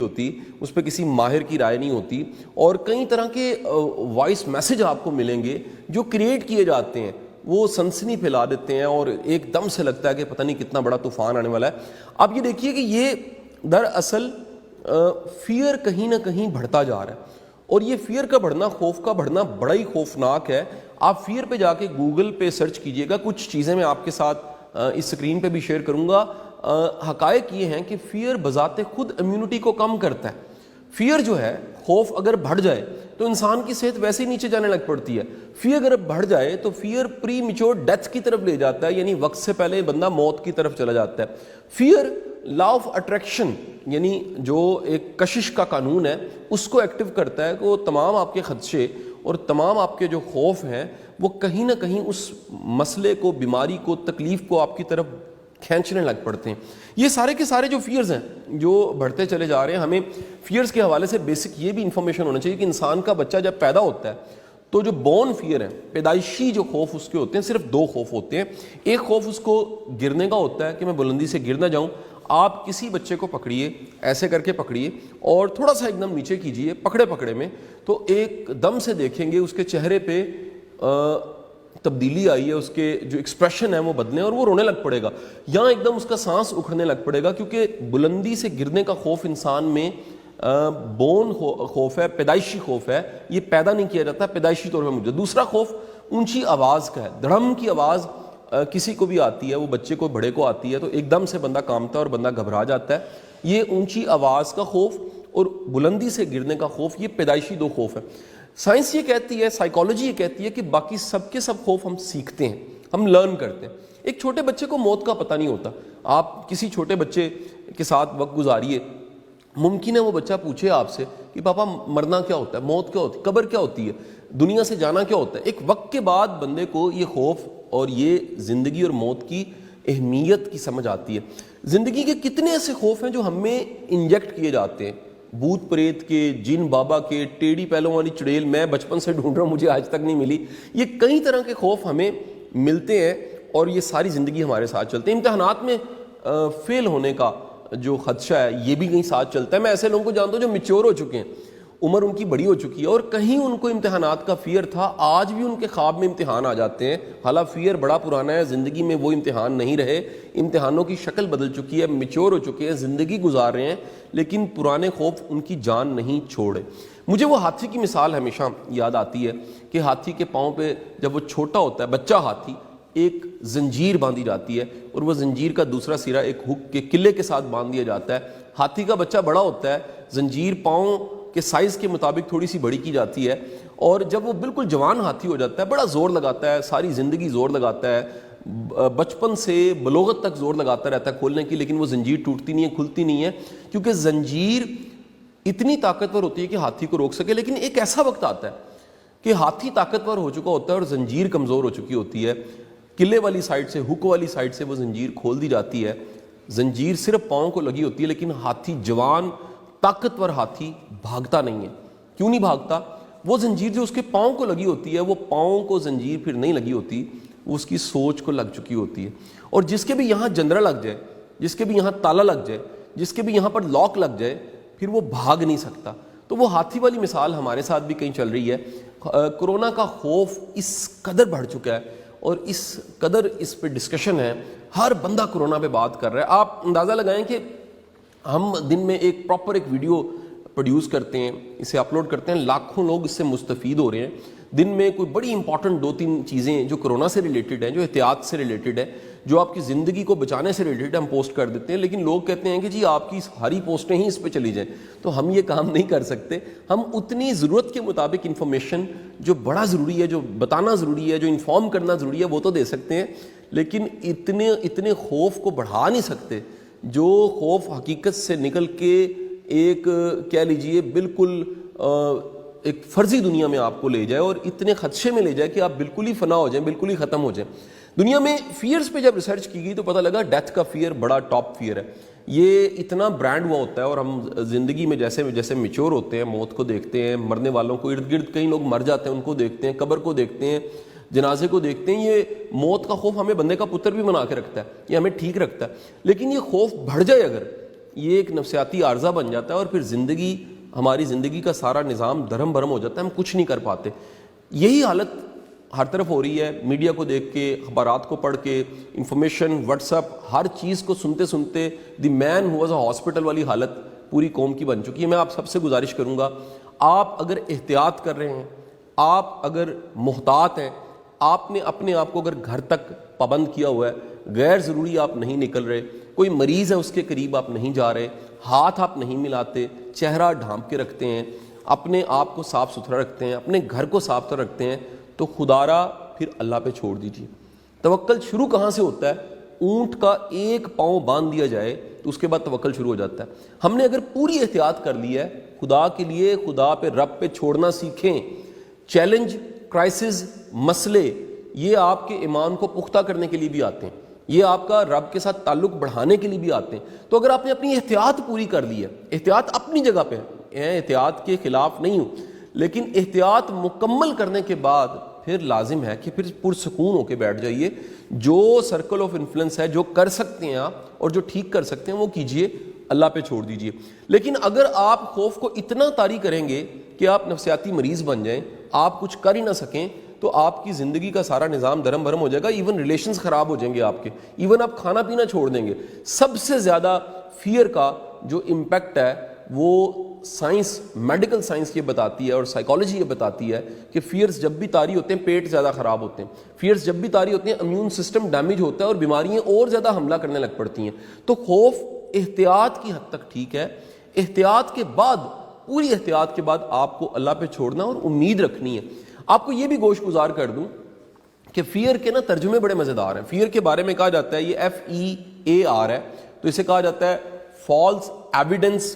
ہوتی، اس پہ کسی ماہر کی رائے نہیں ہوتی، اور کئی طرح کے وائس میسج آپ کو ملیں گے جو کریٹ کیے جاتے ہیں، وہ سنسنی پھیلا دیتے ہیں اور ایک دم سے لگتا ہے کہ پتہ نہیں کتنا بڑا طوفان آنے والا ہے۔ اب یہ دیکھیے کہ یہ دراصل فیئر کہیں نہ کہیں بڑھتا جا رہا ہے، اور یہ فیئر کا بڑھنا، خوف کا بڑھنا بڑا ہی خوفناک ہے۔ آپ فیئر پہ جا کے گوگل پہ سرچ کیجئے گا، کچھ چیزیں میں آپ کے ساتھ اس سکرین پہ بھی شیئر کروں گا۔ حقائق یہ ہیں کہ فیئر بذات خود امیونٹی کو کم کرتا ہے۔ فیئر جو ہے، خوف اگر بڑھ جائے تو انسان کی صحت ویسے ہی نیچے جانے لگ پڑتی ہے۔ فیئر اگر بڑھ جائے تو فیئر پری میچور ڈیتھ کی طرف لے جاتا ہے، یعنی وقت سے پہلے بندہ موت کی طرف چلا جاتا ہے۔ فیئر لا آف اٹریکشن، یعنی جو ایک کشش کا قانون ہے، اس کو ایکٹیو کرتا ہے کہ وہ تمام آپ کے خدشے اور تمام آپ کے جو خوف ہیں وہ کہیں نہ کہیں اس مسئلے کو، بیماری کو، تکلیف کو آپ کی طرف کھینچنے لگ پڑتے ہیں۔ یہ سارے کے سارے جو فیئرز ہیں جو بڑھتے چلے جا رہے ہیں، ہمیں فیئرز کے حوالے سے بیسک یہ بھی انفارمیشن ہونا چاہیے کہ انسان کا بچہ جب پیدا ہوتا ہے تو جو بورن فیئر ہے، پیدائشی جو خوف اس کے ہوتے ہیں، صرف دو خوف ہوتے ہیں۔ ایک خوف اس کو گرنے کا ہوتا ہے کہ میں بلندی سے گر نہ جاؤں۔ آپ کسی بچے کو پکڑیے، ایسے کر کے پکڑیے اور تھوڑا سا ایک دم نیچے کیجیے، پکڑے پکڑے میں، تو ایک دم سے دیکھیں گے اس کے چہرے پہ تبدیلی آئی ہے، اس کے جو ایکسپریشن ہے وہ بدلیں اور وہ رونے لگ پڑے گا، یا ایک دم اس کا سانس اکھڑنے لگ پڑے گا، کیونکہ بلندی سے گرنے کا خوف انسان میں بون خوف ہے، پیدائشی خوف ہے، یہ پیدا نہیں کیا جاتا، پیدائشی طور پہ موجود۔ دوسرا خوف اونچی آواز کا ہے، دھڑم کی آواز کسی کو بھی آتی ہے، وہ بچے کو، بڑے کو آتی ہے، تو ایک دم سے بندہ کانپتا ہے اور بندہ گھبرا جاتا ہے۔ یہ اونچی آواز کا خوف اور بلندی سے گرنے کا خوف، یہ پیدائشی دو خوف ہے۔ سائنس یہ کہتی ہے، سائیکالوجی یہ کہتی ہے کہ باقی سب کے سب خوف ہم سیکھتے ہیں، ہم لرن کرتے ہیں۔ ایک چھوٹے بچے کو موت کا پتہ نہیں ہوتا، آپ کسی چھوٹے بچے کے ساتھ وقت گزاریے، ممکن ہے وہ بچہ پوچھے آپ سے کہ پاپا مرنا کیا ہوتا ہے، موت کیا ہوتی ہے، قبر کیا ہوتی ہے، دنیا سے جانا کیا ہوتا ہے۔ ایک وقت کے بعد بندے کو یہ خوف اور یہ زندگی اور موت کی اہمیت کی سمجھ آتی ہے۔ زندگی کے کتنے ایسے خوف ہیں جو ہمیں انجیکٹ کیے جاتے ہیں، بھوت پریت کے، جن بابا کے، ٹیڑھی پہلوں والی چڑیل میں بچپن سے ڈھونڈ رہا ہوں، مجھے آج تک نہیں ملی۔ یہ کئی طرح کے خوف ہمیں ملتے ہیں اور یہ ساری زندگی ہمارے ساتھ چلتے ہیں۔ امتحانات میں فیل ہونے کا جو خدشہ ہے یہ بھی کہیں ساتھ چلتا ہے۔ میں ایسے لوگوں کو جانتا ہوں جو میچور ہو چکے ہیں، عمر ان کی بڑی ہو چکی ہے، اور کہیں ان کو امتحانات کا فیئر تھا، آج بھی ان کے خواب میں امتحان آ جاتے ہیں، حالانکہ فیئر بڑا پرانا ہے، زندگی میں وہ امتحان نہیں رہے، امتحانوں کی شکل بدل چکی ہے، میچور ہو چکے ہیں، زندگی گزار رہے ہیں، لیکن پرانے خوف ان کی جان نہیں چھوڑے۔ مجھے وہ ہاتھی کی مثال ہمیشہ یاد آتی ہے کہ ہاتھی کے پاؤں پہ جب وہ چھوٹا ہوتا ہے، بچہ ہاتھی، ایک زنجیر باندھی جاتی ہے اور وہ زنجیر کا دوسرا سرا ایک ہک کے قلعے کے ساتھ باندھ دیا جاتا ہے۔ ہاتھی کا بچہ بڑا ہوتا ہے، زنجیر پاؤں کے سائز کے مطابق تھوڑی سی بڑی کی جاتی ہے، اور جب وہ بالکل جوان ہاتھی ہو جاتا ہے بڑا زور لگاتا ہے، ساری زندگی زور لگاتا ہے، بچپن سے بلوغت تک زور لگاتا رہتا ہے کھولنے کی، لیکن وہ زنجیر ٹوٹتی نہیں ہے، کھلتی نہیں ہے، کیونکہ زنجیر اتنی طاقتور ہوتی ہے کہ ہاتھی کو روک سکے۔ لیکن ایک ایسا وقت آتا ہے کہ ہاتھی طاقتور ہو چکا ہوتا ہے اور زنجیر کمزور ہو چکی ہوتی ہے، قلعے والی سائڈ سے، ہک والی سائڈ سے وہ زنجیر کھول دی جاتی ہے، زنجیر صرف پاؤں کو لگی ہوتی ہے، لیکن ہاتھی، جوان طاقتور ہاتھی، بھاگتا نہیں ہے۔ کیوں نہیں بھاگتا؟ وہ زنجیر جو اس کے پاؤں کو لگی ہوتی ہے، وہ پاؤں کو زنجیر پھر نہیں لگی ہوتی، وہ اس کی سوچ کو لگ چکی ہوتی ہے، اور جس کے بھی یہاں جنرا لگ جائے، جس کے بھی یہاں تالا لگ جائے، جس کے بھی یہاں پر لاک لگ جائے، پھر وہ بھاگ نہیں سکتا۔ تو وہ ہاتھی والی مثال ہمارے ساتھ بھی کہیں چل رہی ہے۔ کورونا کا خوف اس قدر بڑھ چکا ہے اور اس قدر اس پہ ڈسکشن ہے، ہر بندہ کورونا پہ بات کر رہا ہے۔ آپ اندازہ لگائیں کہ ہم دن میں ایک پراپر ایک ویڈیو پروڈیوس کرتے ہیں، اسے اپلوڈ کرتے ہیں، لاکھوں لوگ اس سے مستفید ہو رہے ہیں۔ دن میں کوئی بڑی امپورٹنٹ 2-3 چیزیں جو کورونا سے ریلیٹڈ ہیں، جو احتیاط سے ریلیٹڈ ہے، جو آپ کی زندگی کو بچانے سے ریلیٹڈ ہم پوسٹ کر دیتے ہیں، لیکن لوگ کہتے ہیں کہ جی آپ کی ساری پوسٹیں ہی اس پہ چلی جائیں، تو ہم یہ کام نہیں کر سکتے۔ ہم اتنی ضرورت کے مطابق انفارمیشن جو بڑا ضروری ہے، جو بتانا ضروری ہے، جو انفارم کرنا ضروری ہے، وہ تو دے سکتے ہیں، لیکن اتنے خوف کو بڑھا نہیں سکتے جو خوف حقیقت سے نکل کے ایک کہہ لیجئے بالکل ایک فرضی دنیا میں آپ کو لے جائے اور اتنے خدشے میں لے جائے کہ آپ بالکل ہی فنا ہو جائیں، بالکل ہی ختم ہو جائیں۔ دنیا میں فیئرز پہ جب ریسرچ کی گئی تو پتہ لگا ڈیتھ کا فیئر بڑا ٹاپ فیئر ہے۔ یہ اتنا برانڈ ہوا ہوتا ہے، اور ہم زندگی میں جیسے میچور ہوتے ہیں، موت کو دیکھتے ہیں، مرنے والوں کو، ارد گرد کئی لوگ مر جاتے ہیں، ان کو دیکھتے ہیں، قبر کو دیکھتے ہیں، جنازے کو دیکھتے ہیں، یہ موت کا خوف ہمیں بندے کا پتر بھی بنا کے رکھتا ہے، یہ ہمیں ٹھیک رکھتا ہے۔ لیکن یہ خوف بڑھ جائے اگر، یہ ایک نفسیاتی عارضہ بن جاتا ہے اور پھر ہماری زندگی کا سارا نظام دھرم بھرم ہو جاتا ہے، ہم کچھ نہیں کر پاتے. یہی حالت ہر طرف ہو رہی ہے، میڈیا کو دیکھ کے، اخبارات کو پڑھ کے، انفارمیشن، واٹس ایپ، ہر چیز کو سنتے سنتے دی مین ہو واز اے ہاسپٹل والی حالت پوری قوم کی بن چکی ہے. میں آپ سب سے گزارش کروں گا، آپ اگر احتیاط کر رہے ہیں، آپ اگر محتاط ہیں، آپ نے اپنے آپ کو اگر گھر تک پابند کیا ہوا ہے، غیر ضروری آپ نہیں نکل رہے، کوئی مریض ہے اس کے قریب آپ نہیں جا رہے، ہاتھ آپ نہیں ملاتے، چہرہ ڈھانپ کے رکھتے ہیں، اپنے آپ کو صاف ستھرا رکھتے ہیں، اپنے گھر کو صاف ستھرا رکھتے ہیں، تو خدا را پھر اللہ پہ چھوڑ دیجیے. توکل شروع کہاں سے ہوتا ہے؟ اونٹ کا ایک پاؤں باندھ دیا جائے تو اس کے بعد توکل شروع ہو جاتا ہے. ہم نے اگر پوری احتیاط کر لی ہے، خدا کے لیے، خدا پہ، رب پہ چھوڑنا سیکھیں. چیلنج، کرائسس، مسئلے، یہ آپ کے ایمان کو پختہ کرنے کے لیے بھی آتے ہیں، یہ آپ کا رب کے ساتھ تعلق بڑھانے کے لیے بھی آتے ہیں. تو اگر آپ نے اپنی احتیاط پوری کر لی ہے، احتیاط اپنی جگہ پہ ہے، احتیاط کے خلاف نہیں ہوں، لیکن احتیاط مکمل کرنے کے بعد پھر لازم ہے کہ پھر پرسکون ہو کے بیٹھ جائیے. جو سرکل آف انفلوئنس ہے، جو کر سکتے ہیں آپ اور جو ٹھیک کر سکتے ہیں وہ کیجئے، اللہ پہ چھوڑ دیجئے. لیکن اگر آپ خوف کو اتنا طاری کریں گے کہ آپ نفسیاتی مریض بن جائیں، آپ کچھ کر ہی نہ سکیں، تو آپ کی زندگی کا سارا نظام درم بھرم ہو جائے گا. ایون ریلیشنز خراب ہو جائیں گے آپ کے، ایون آپ کھانا پینا چھوڑ دیں گے. سب سے زیادہ فیئر کا جو امپیکٹ ہے وہ سائنس، میڈیکل سائنس یہ بتاتی ہے اور سائیکالوجی یہ بتاتی ہے کہ فیئرز جب بھی طاری ہوتے ہیں پیٹ زیادہ خراب ہوتے ہیں، فیئرز جب بھی طاری ہوتے ہیں امیون سسٹم ڈیمیج ہوتا ہے اور بیماریاں اور زیادہ حملہ کرنے لگ پڑتی ہیں. تو خوف احتیاط کی حد تک ٹھیک ہے، احتیاط کے بعد، پوری احتیاط کے بعد آپ کو اللہ پہ چھوڑنا اور امید رکھنی ہے. آپ کو یہ بھی گوش گزار کر دوں کہ فیئر کے ترجمے بڑے مزیدار ہیں. فیئر کے بارے میں کہا جاتا ہے، یہ FEAR ہے، تو اسے کہا جاتا ہے فالس ایویڈنس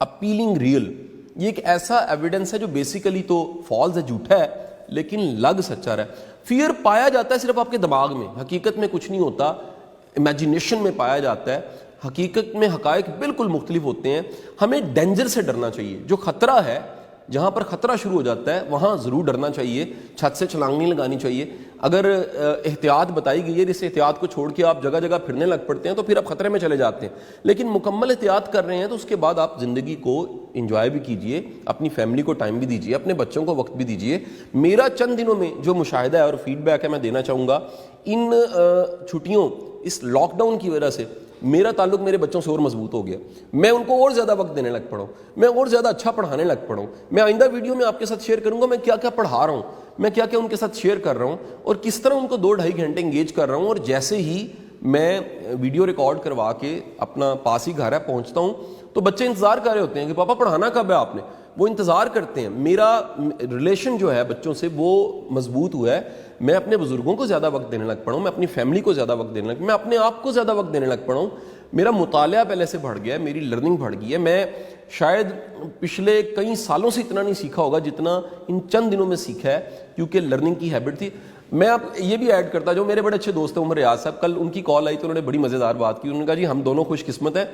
اپیلنگ ریئل. یہ ایک ایسا ایویڈنس ہے جو بیسیکلی تو فالس ہے، جھوٹا ہے، لیکن لگ سچا ہے. فیئر پایا جاتا ہے صرف آپ کے دماغ میں، حقیقت میں کچھ نہیں ہوتا، امیجینیشن میں پایا جاتا ہے. حقیقت میں حقائق بالکل مختلف ہوتے ہیں. ہمیں ڈینجر سے ڈرنا چاہیے، جو خطرہ ہے، جہاں پر خطرہ شروع ہو جاتا ہے وہاں ضرور ڈرنا چاہیے، چھت سے چھلانگ نہیں لگانی چاہیے. اگر احتیاط بتائی گئی ہے، اس احتیاط کو چھوڑ کے آپ جگہ جگہ پھرنے لگ پڑتے ہیں تو پھر آپ خطرے میں چلے جاتے ہیں. لیکن مکمل احتیاط کر رہے ہیں تو اس کے بعد آپ زندگی کو انجوائے بھی کیجئے، اپنی فیملی کو ٹائم بھی دیجئے، اپنے بچوں کو وقت بھی دیجئے. میرا چند دنوں میں جو مشاہدہ ہے اور فیڈ بیک ہے میں دینا چاہوں گا، ان چھٹیوں، اس لاک ڈاؤن کی وجہ سے میرا تعلق میرے بچوں سے اور مضبوط ہو گیا. میں ان کو اور زیادہ وقت دینے لگ پڑا ہوں، میں اور زیادہ اچھا پڑھانے لگ پڑا ہوں. میں آئندہ ویڈیو میں آپ کے ساتھ شیئر کروں گا میں کیا کیا پڑھا رہا ہوں، میں کیا کیا ان کے ساتھ شیئر کر رہا ہوں اور کس طرح ان کو 2-2.5 گھنٹے انگیج کر رہا ہوں. اور جیسے ہی میں ویڈیو ریکارڈ کروا کے اپنا پاس ہی گھر ہے پہنچتا ہوں تو بچے انتظار کر رہے ہوتے ہیں کہ پاپا پڑھانا کب ہے آپ نے، وہ انتظار کرتے ہیں. میرا ریلیشن جو ہے بچوں سے وہ مضبوط ہوا ہے. میں اپنے بزرگوں کو زیادہ وقت دینے لگ پڑا ہوں، میں اپنی فیملی کو زیادہ وقت دینے لگ، میں اپنے آپ کو زیادہ وقت دینے لگ پڑا ہوں. میرا مطالعہ پہلے سے بڑھ گیا ہے، میری لرننگ بڑھ گئی ہے. میں شاید پچھلے کئی سالوں سے اتنا نہیں سیکھا ہوگا جتنا ان چند دنوں میں سیکھا ہے، کیونکہ لرننگ کی ہیبٹ تھی. میں اب یہ بھی ایڈ کرتا جو میرے بڑے اچھے دوست ہیں عمر ریاض صاحب، کل ان کی کال آئی تو انہوں نے بڑی مزیدار بات کی. انہوں نے کہا جی ہم دونوں خوش قسمت ہیں،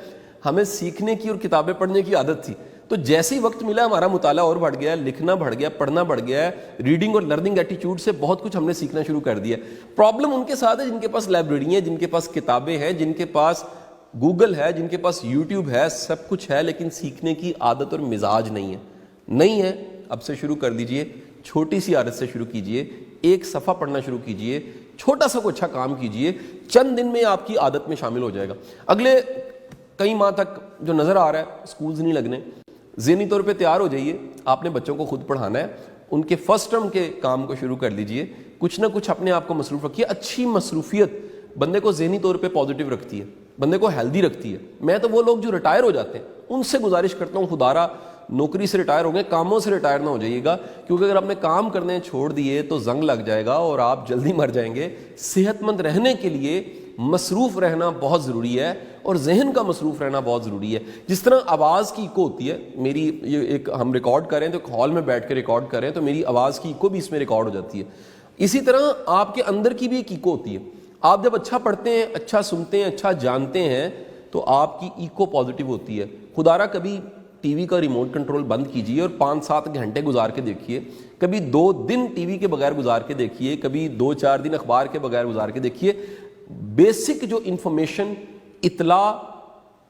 ہمیں سیکھنے کی اور کتابیں پڑھنے کی عادت تھی، تو جیسے ہی وقت ملا ہمارا مطالعہ اور بڑھ گیا ہے، لکھنا بڑھ گیا، پڑھنا بڑھ گیا ہے. ریڈنگ اور لرننگ ایٹیٹیوڈ سے بہت کچھ ہم نے سیکھنا شروع کر دیا. پرابلم ان کے ساتھ ہے جن کے پاس لائبریری ہیں، جن کے پاس کتابیں ہیں، جن کے پاس گوگل ہے، جن کے پاس یوٹیوب ہے، سب کچھ ہے، لیکن سیکھنے کی عادت اور مزاج نہیں ہے. اب سے شروع کر دیجئے، چھوٹی سی عادت سے شروع کیجئے، ایک صفحہ پڑھنا شروع کیجئے، چھوٹا سا کوئی اچھا کام کیجئے، چند دن میں آپ کی عادت میں شامل ہو جائے گا. اگلے کئی ماہ تک جو نظر آ رہا ہے سکولز نہیں لگنے، ذہنی طور پہ تیار ہو جائیے. آپ نے بچوں کو خود پڑھانا ہے، ان کے فرسٹ ٹرم کے کام کو شروع کر دیجئے. کچھ نہ کچھ اپنے آپ کو مصروف رکھیے. اچھی مصروفیت بندے کو ذہنی طور پہ پازیٹیو رکھتی ہے، بندے کو ہیلدی رکھتی ہے. میں تو وہ لوگ جو ریٹائر ہو جاتے ہیں ان سے گزارش کرتا ہوں، خدارا نوکری سے ریٹائر ہو گئے، کاموں سے ریٹائر نہ ہو جائیے گا، کیونکہ اگر آپ نے کام کرنے چھوڑ دیے تو زنگ لگ جائے گا اور آپ جلدی مر جائیں گے. صحت مند رہنے کے لیے مصروف رہنا بہت ضروری ہے اور ذہن کا مصروف رہنا بہت ضروری ہے. جس طرح آواز کی ایکو ہوتی ہے، میری یہ ایک ہم ریکارڈ کر رہے ہیں تو ہال میں بیٹھ کے ریکارڈ کر رہے ہیں تو میری آواز کی ایکو بھی اس میں ریکارڈ ہو جاتی ہے. اسی طرح آپ کے اندر کی بھی ایک ایکو ہوتی ہے. آپ جب اچھا پڑھتے ہیں، اچھا سنتے ہیں، اچھا جانتے ہیں تو آپ کی ایکو پازیٹیو ہوتی ہے. خدارا کبھی ٹی وی کا ریموٹ کنٹرول بند کیجئے اور 5-7 گھنٹے گزار کے دیکھیے، کبھی 2 دن ٹی وی کے بغیر گزار کے دیکھیے، کبھی 2-4 دن اخبار کے بغیر گزار کے دیکھیے. بیسک جو انفارمیشن، اطلاع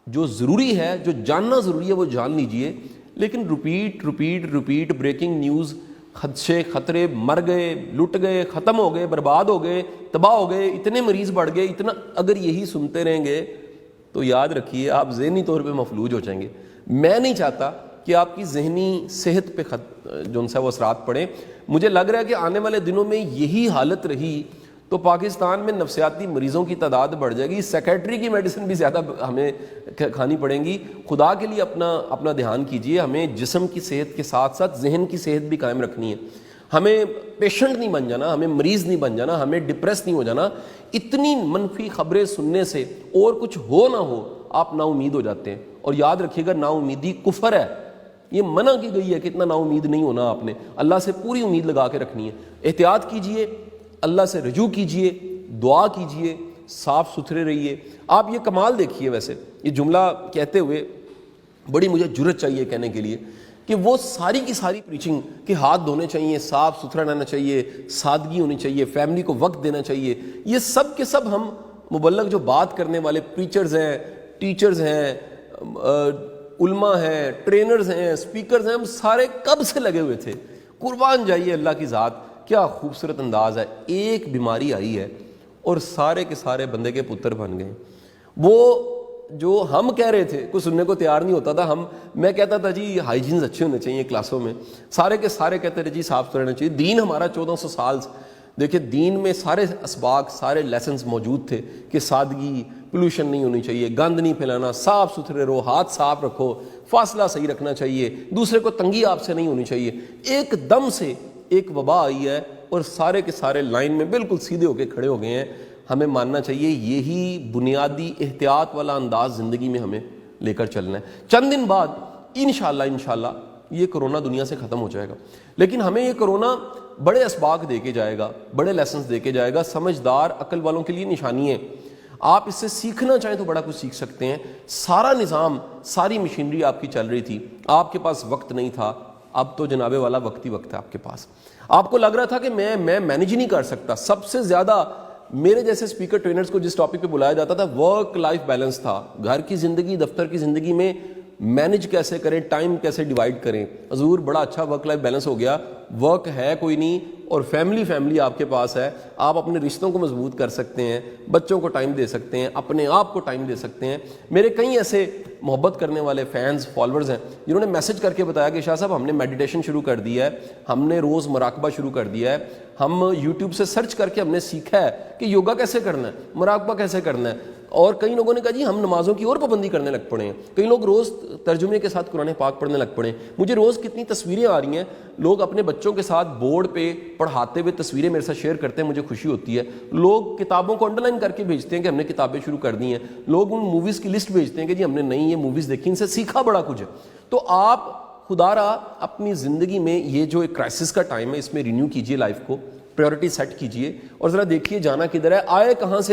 جو ضروری ہے، جو جاننا ضروری ہے وہ جان لیجئے، لیکن ریپیٹ بریکنگ نیوز، خدشے خطرے، مر گئے، لٹ گئے، ختم ہو گئے، برباد ہو گئے، تباہ ہو گئے، اتنے مریض بڑھ گئے، اتنا، اگر یہی سنتے رہیں گے تو یاد رکھیے آپ ذہنی طور پہ مفلوج ہو جائیں گے۔ میں نہیں چاہتا کہ آپ کی ذہنی صحت پہ جو ان سے وہ اثرات پڑیں۔ مجھے لگ رہا ہے کہ آنے والے دنوں میں یہی حالت رہی تو پاکستان میں نفسیاتی مریضوں کی تعداد بڑھ جائے گی، سیکیٹری کی میڈیسن بھی زیادہ ہمیں کھانی پڑیں گی۔ خدا کے لیے اپنا دھیان کیجئے، ہمیں جسم کی صحت کے ساتھ ساتھ ذہن کی صحت بھی قائم رکھنی ہے۔ ہمیں پیشنٹ نہیں بن جانا، ہمیں مریض نہیں بن جانا، ہمیں ڈپریس نہیں ہو جانا۔ اتنی منفی خبریں سننے سے اور کچھ ہو نہ ہو آپ نا امید ہو جاتے ہیں، اور یاد رکھیے گا نا امیدی کفر ہے، یہ منع کی گئی ہے کہ اتنا نا امید نہیں ہونا، آپ نے اللہ سے پوری امید لگا کے رکھنی ہے۔ احتیاط کیجئے، اللہ سے رجوع کیجئے، دعا کیجئے، صاف ستھرے رہیے۔ آپ یہ کمال دیکھیے، ویسے یہ جملہ کہتے ہوئے بڑی مجھے جرأت چاہیے کہنے کے لیے کہ وہ ساری کی ساری پریچنگ کہ ہاتھ دھونے چاہیے، صاف ستھرا رہنا چاہیے، سادگی ہونی چاہیے، فیملی کو وقت دینا چاہیے، یہ سب کے سب ہم مبلغ جو بات کرنے والے پریچرز ہیں، ٹیچرز ہیں، علماء ہیں، ٹرینرز ہیں، اسپیکرز ہیں، ہم سارے کب سے لگے ہوئے تھے۔ قربان جائیے اللہ کی ذات، کیا خوبصورت انداز ہے۔ ایک بیماری آئی ہے اور سارے کے سارے بندے کے پتر بن گئے۔ وہ جو ہم کہہ رہے تھے کوئی سننے کو تیار نہیں ہوتا تھا، میں کہتا تھا جی ہائیجینز اچھے ہونے چاہیے کلاسوں میں، سارے کے سارے کہتے رہے جی صاف ستھرا رہنا چاہیے۔ دین ہمارا 1400 سال، دیکھیں دین میں سارے اسباق، سارے لیسنز موجود تھے کہ سادگی، پولوشن نہیں ہونی چاہیے، گند نہیں پھیلانا، صاف ستھرے رہو، ہاتھ صاف رکھو، فاصلہ صحیح رکھنا چاہیے، دوسرے کو تنگی آپ سے نہیں ہونی چاہیے۔ ایک دم سے ایک وبا آئی ہے اور سارے کے سارے لائن میں بالکل سیدھے ہو کے کھڑے ہو گئے ہیں۔ ہمیں ماننا چاہیے یہی بنیادی احتیاط والا انداز زندگی میں ہمیں لے کر چلنا ہے۔ چند دن بعد انشاءاللہ یہ کرونا دنیا سے ختم ہو جائے گا، لیکن ہمیں یہ کرونا بڑے اسباق دے کے جائے گا، بڑے لیسنز دے کے جائے گا۔ سمجھدار عقل والوں کے لیے نشانی ہے، آپ اس سے سیکھنا چاہیں تو بڑا کچھ سیکھ سکتے ہیں۔ سارا نظام، ساری مشینری آپ کی چل رہی تھی، آپ کے پاس وقت نہیں تھا، اب تو جناب والا وقت ہی وقت ہے آپ کے پاس۔ آپ کو لگ رہا تھا کہ میں مینیج نہیں کر سکتا۔ سب سے زیادہ میرے جیسے اسپیکر ٹرینرز کو جس ٹاپک پہ بلایا جاتا تھا ورک لائف بیلنس تھا، گھر کی زندگی، دفتر کی زندگی میں مینج کیسے کریں، ٹائم کیسے ڈیوائڈ کریں۔ حضور بڑا اچھا ورک لائف بیلنس ہو گیا، ورک ہے کوئی نہیں اور فیملی آپ کے پاس ہے، آپ اپنے رشتوں کو مضبوط کر سکتے ہیں، بچوں کو ٹائم دے سکتے ہیں، اپنے آپ کو ٹائم دے سکتے ہیں۔ میرے کئی ایسے محبت کرنے والے فینز، فالوورز ہیں جنہوں نے میسج کر کے بتایا کہ شاہ صاحب ہم نے میڈیٹیشن شروع کر دیا ہے، ہم نے روز مراقبہ شروع کر دیا ہے، ہم یوٹیوب سے سرچ کر کے ہم نے سیکھا ہے کہ یوگا کیسے کرنا ہے، مراقبہ کیسے کرنا ہے۔ اور کئی لوگوں نے کہا جی ہم نمازوں کی اور پابندی کرنے لگ پڑے ہیں، کئی لوگ روز ترجمے کے ساتھ قرآن پاک پڑھنے لگ پڑے ہیں۔ مجھے روز کتنی تصویریں آ رہی ہیں، لوگ اپنے بچوں کے ساتھ بورڈ پہ پڑھاتے ہوئے تصویریں میرے ساتھ شیئر کرتے ہیں، مجھے خوشی ہوتی ہے۔ لوگ کتابوں کو انڈر لائن کر کے بھیجتے ہیں کہ ہم نے کتابیں شروع کر دی ہیں، لوگ ان موویز کی لسٹ بھیجتے ہیں کہ جی ہم نے نئی یہ موویز دیکھی، ان سے سیکھا بڑا کچھ ہے۔ تو آپ خدا را اپنی زندگی میں یہ جو ایک کرائسس کا ٹائم ہے اس میں رینیو کیجئے، لائف کو پریورٹی سیٹ کیجئے اور ذرا دیکھیے جانا کدھر ہے، آئے کہاں سے۔